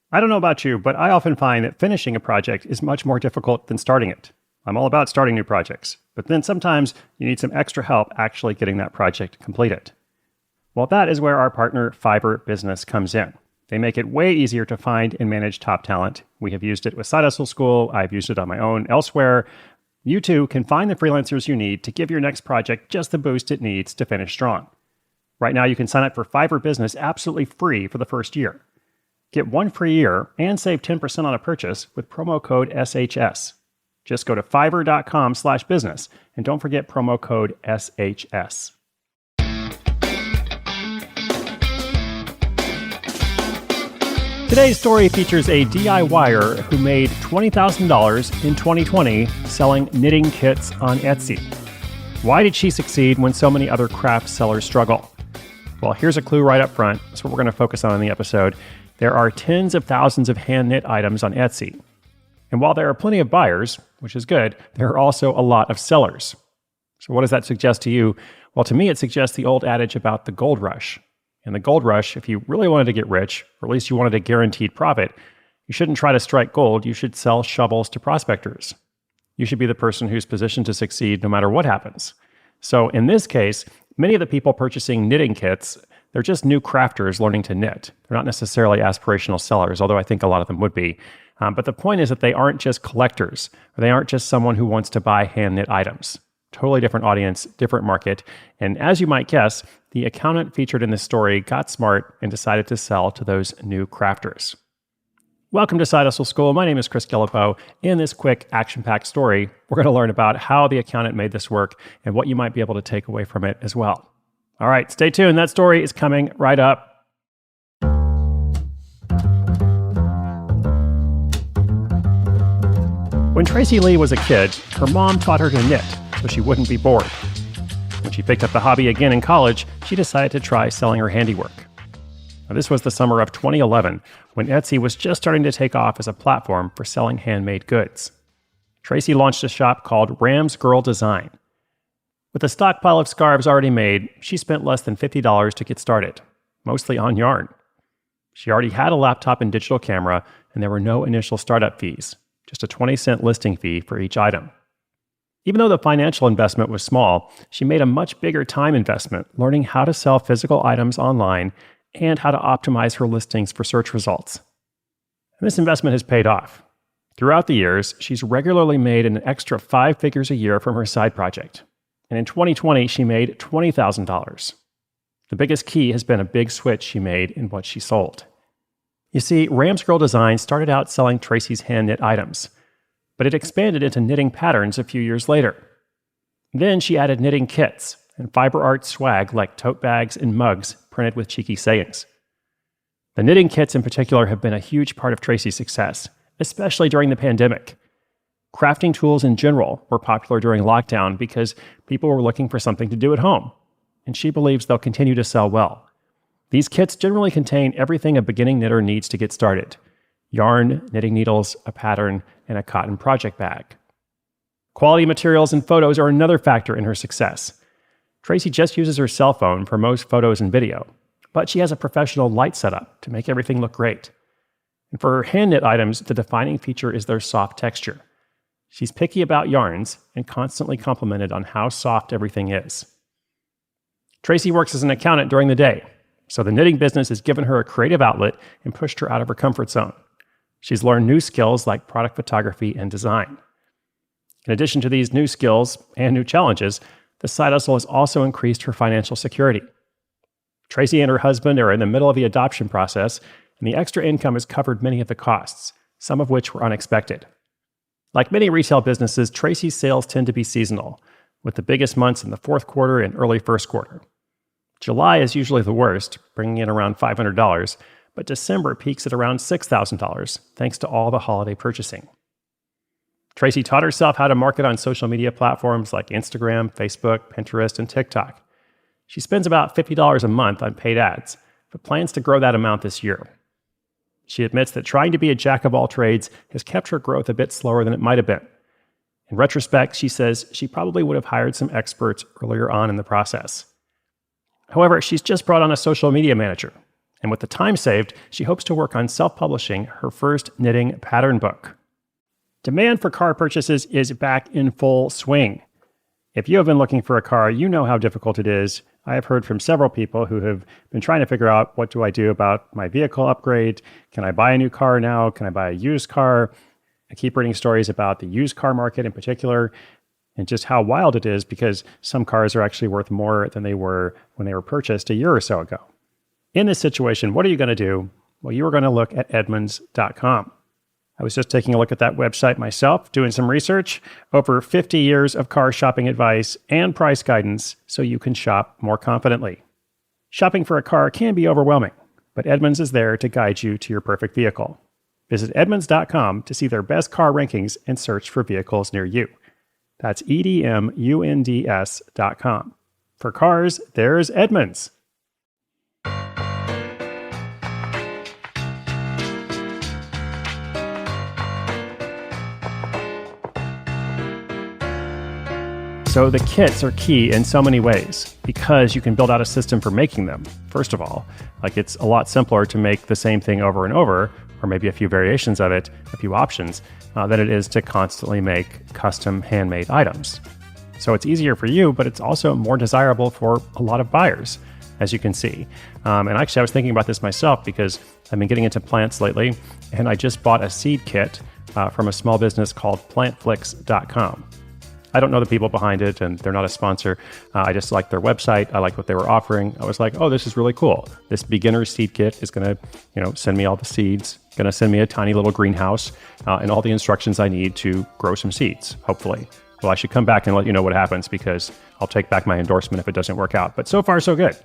I don't know about you, but I often find that finishing a project is much more difficult than starting it. I'm all about starting new projects, but then sometimes you need some extra help actually getting that project completed. Well, that is where our partner Fiverr Business comes in. They make it way easier to find and manage top talent. We have used it with Side Hustle School. I've used it on my own elsewhere. You too can find the freelancers you need to give your next project just the boost it needs to finish strong. Right now, you can sign up for Fiverr Business absolutely free for the first year. Get 1 free year and save 10% on a purchase with promo code SHS. Just go to fiverr.com/business and don't forget promo code SHS. Today's story features a DIYer who made $20,000 in 2020 selling knitting kits on Etsy. Why did she succeed when so many other craft sellers struggle? Well, here's a clue right up front. That's what we're going to focus on in the episode. There are tens of thousands of hand-knit items on Etsy. And while there are plenty of buyers, which is good, there are also a lot of sellers. So what does that suggest to you? Well, to me, it suggests the old adage about the gold rush. In the gold rush, if you really wanted to get rich, or at least you wanted a guaranteed profit, you shouldn't try to strike gold, you should sell shovels to prospectors. You should be the person who's positioned to succeed no matter what happens. So in this case, many of the people purchasing knitting kits, they're just new crafters learning to knit. They're not necessarily aspirational sellers, although I think a lot of them would be. But the point is that they aren't just collectors, or they aren't just someone who wants to buy hand-knit items. Totally different audience, different market. And as you might guess, the accountant featured in this story got smart and decided to sell to those new crafters. Welcome to Side Hustle School. My name is Chris Gillipo. In this quick action-packed story, we're going to learn about how the accountant made this work and what you might be able to take away from it as well. All right, stay tuned. That story is coming right up. When Tracy Lee was a kid, her mom taught her to knit so she wouldn't be bored. When she picked up the hobby again in college, she decided to try selling her handiwork. Now, this was the summer of 2011, when Etsy was just starting to take off as a platform for selling handmade goods. Tracy launched a shop called Ram's Girl Design. With a stockpile of scarves already made, she spent less than $50 to get started, mostly on yarn. She already had a laptop and digital camera, and there were no initial startup fees, just a 20-cent listing fee for each item. Even though the financial investment was small, she made a much bigger time investment learning how to sell physical items online and how to optimize her listings for search results. And this investment has paid off. Throughout the years, she's regularly made an extra 5 figures a year from her side project. And in 2020, she made $20,000. The biggest key has been a big switch she made in what she sold. You see, Ram's Girl Design started out selling Tracy's hand-knit items, but it expanded into knitting patterns a few years later. Then she added knitting kits and fiber art swag like tote bags and mugs printed with cheeky sayings. The knitting kits in particular have been a huge part of Tracy's success, especially during the pandemic. Crafting tools in general were popular during lockdown because people were looking for something to do at home, and she believes they'll continue to sell well. These kits generally contain everything a beginning knitter needs to get started: yarn, knitting needles, a pattern, and a cotton project bag. Quality materials and photos are another factor in her success. Tracy just uses her cell phone for most photos and video, but she has a professional light setup to make everything look great. And for her hand-knit items, the defining feature is their soft texture. She's picky about yarns and constantly complimented on how soft everything is. Tracy works as an accountant during the day, so the knitting business has given her a creative outlet and pushed her out of her comfort zone. She's learned new skills like product photography and design. In addition to these new skills and new challenges, the side hustle has also increased her financial security. Tracy and her husband are in the middle of the adoption process, and the extra income has covered many of the costs, some of which were unexpected. Like many retail businesses, Tracy's sales tend to be seasonal, with the biggest months in the fourth quarter and early first quarter. July is usually the worst, bringing in around $500, but December peaks at around $6,000, thanks to all the holiday purchasing. Tracy taught herself how to market on social media platforms like Instagram, Facebook, Pinterest, and TikTok. She spends about $50 a month on paid ads, but plans to grow that amount this year. She admits that trying to be a jack of all trades has kept her growth a bit slower than it might have been. In retrospect, she says she probably would have hired some experts earlier on in the process. However, she's just brought on a social media manager, And with the time saved, she hopes to work on self-publishing her first knitting pattern book. Demand for car purchases is back in full swing. If you have been looking for a car, you know how difficult it is. I have heard from several people who have been trying to figure out, what do I do about my vehicle upgrade? Can I buy a new car now? Can I buy a used car? I keep reading stories about the used car market in particular, and just how wild it is because some cars are actually worth more than they were when they were purchased a year or so ago. In this situation, what are you going to do? Well, you are going to look at Edmunds.com. I was just taking a look at that website myself, doing some research, over 50 years of car shopping advice and price guidance so you can shop more confidently. Shopping for a car can be overwhelming, but Edmunds is there to guide you to your perfect vehicle. Visit Edmunds.com to see their best car rankings and search for vehicles near you. That's EDMUNDS.com. For cars, there's Edmunds. So the kits are key in so many ways because you can build out a system for making them. First of all, it's a lot simpler to make the same thing over and over, or maybe a few variations of it, a few options, than it is to constantly make custom handmade items. So it's easier for you, but it's also more desirable for a lot of buyers, as you can see. And actually, I was thinking about this myself because I've been getting into plants lately, and I just bought a seed kit from a small business called plantflix.com. I don't know the people behind it, and they're not a sponsor. I just liked their website. I liked what they were offering. I was like, oh, this is really cool. This beginner seed kit is going to, send me all the seeds, going to send me a tiny little greenhouse, and all the instructions I need to grow some seeds, hopefully. Well, I should come back and let you know what happens because I'll take back my endorsement if it doesn't work out. But so far, so good.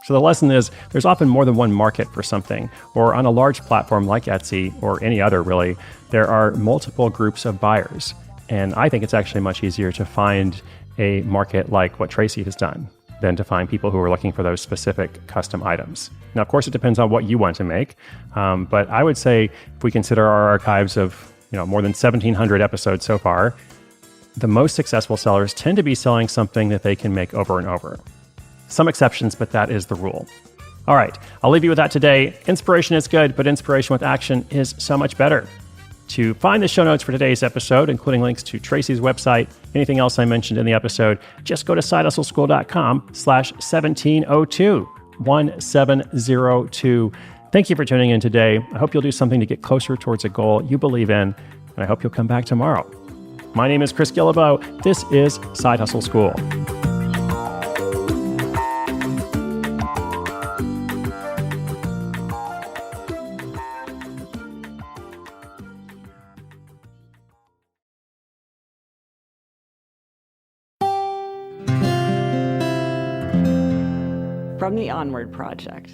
So the lesson is there's often more than one market for something, or on a large platform like Etsy or any other really, there are multiple groups of buyers. And I think it's actually much easier to find a market like what Tracy has done than to find people who are looking for those specific custom items. Now, of course, it depends on what you want to make. But I would say if we consider our archives of more than 1,700 episodes so far, the most successful sellers tend to be selling something that they can make over and over. Some exceptions, but that is the rule. All right, I'll leave you with that today. Inspiration is good, but inspiration with action is so much better. To find the show notes for today's episode, including links to Tracy's website, anything else I mentioned in the episode, just go to sidehustleschool.com/1702, 1702. Thank you for tuning in today. I hope you'll do something to get closer towards a goal you believe in, and I hope you'll come back tomorrow. My name is Chris Guillebeau. This is Side Hustle School. From the Onward Project.